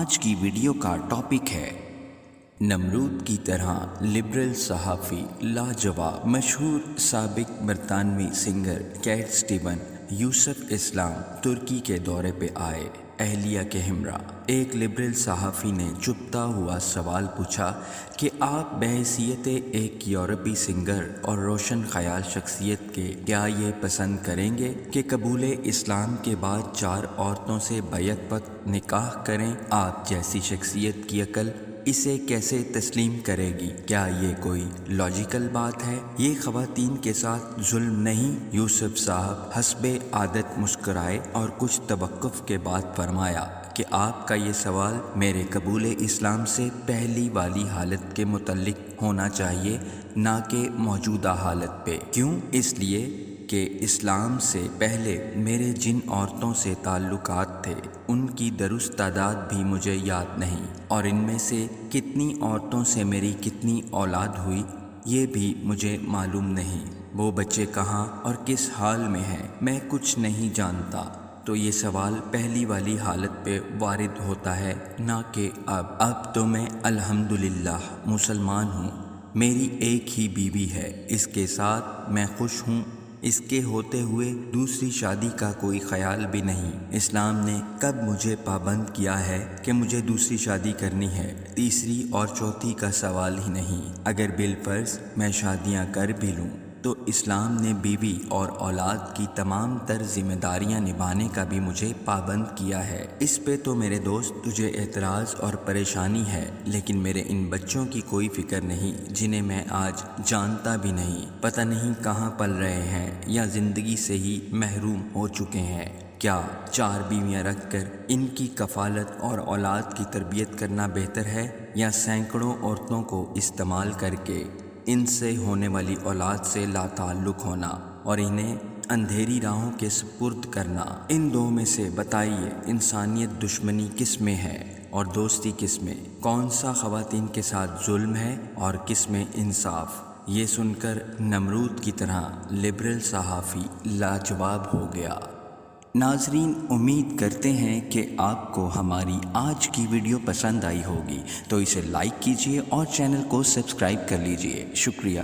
آج کی ویڈیو کا ٹاپک ہے نمرود کی طرح لبرل صحافی لاجواب مشہور سابق برطانوی سنگر کیٹ سٹیون یوسف اسلام ترکی کے دورے پہ آئے۔ اہلیہ کے ہمراہ ایک لبرل صحافی نے چبھتا ہوا سوال پوچھا کہ آپ بحیثیت ایک یورپی سنگر اور روشن خیال شخصیت کے کیا یہ پسند کریں گے کہ قبول اسلام کے بعد 4 عورتوں سے بیک وقت نکاح کریں؟ آپ جیسی شخصیت کی عقل اسے کیسے تسلیم کرے گی؟ کیا یہ کوئی لاجیکل بات ہے؟ یہ خواتین کے ساتھ ظلم نہیں؟ یوسف صاحب حسب عادت مسکرائے اور کچھ توقف کے بعد فرمایا کہ آپ کا یہ سوال میرے قبول اسلام سے پہلی والی حالت کے متعلق ہونا چاہیے، نہ کہ موجودہ حالت پہ۔ کیوں؟ اس لیے کہ اسلام سے پہلے میرے جن عورتوں سے تعلقات تھے ان کی درست تعداد بھی مجھے یاد نہیں، اور ان میں سے کتنی عورتوں سے میری کتنی اولاد ہوئی یہ بھی مجھے معلوم نہیں۔ وہ بچے کہاں اور کس حال میں ہیں میں کچھ نہیں جانتا۔ تو یہ سوال پہلی والی حالت پہ وارد ہوتا ہے، نہ کہ اب تو میں الحمدللہ مسلمان ہوں، میری ایک ہی بیوی ہے، اس کے ساتھ میں خوش ہوں، اس کے ہوتے ہوئے دوسری شادی کا کوئی خیال بھی نہیں۔ اسلام نے کب مجھے پابند کیا ہے کہ مجھے دوسری شادی کرنی ہے؟ تیسری اور چوتھی کا سوال ہی نہیں۔ اگر بالفرض میں شادیاں کر بھی لوں تو اسلام نے بیوی اور اولاد کی تمام تر ذمہ داریاں نبھانے کا بھی مجھے پابند کیا ہے۔ اس پہ تو میرے دوست تجھے اعتراض اور پریشانی ہے، لیکن میرے ان بچوں کی کوئی فکر نہیں جنہیں میں آج جانتا بھی نہیں، پتہ نہیں کہاں پل رہے ہیں یا زندگی سے ہی محروم ہو چکے ہیں۔ کیا 4 بیویاں رکھ کر ان کی کفالت اور اولاد کی تربیت کرنا بہتر ہے، یا سینکڑوں عورتوں کو استعمال کر کے ان سے ہونے والی اولاد سے لا تعلق ہونا اور انہیں اندھیری راہوں کے سپرد کرنا؟ ان دو میں سے بتائیے انسانیت دشمنی کس میں ہے اور دوستی کس میں؟ کون سا خواتین کے ساتھ ظلم ہے اور کس میں انصاف؟ یہ سن کر نمرود کی طرح لبرل صحافی لاجواب ہو گیا۔ ناظرین، امید کرتے ہیں کہ آپ کو ہماری آج کی ویڈیو پسند آئی ہوگی، تو اسے لائک کیجیے اور چینل کو سبسکرائب کر لیجیے۔ شکریہ۔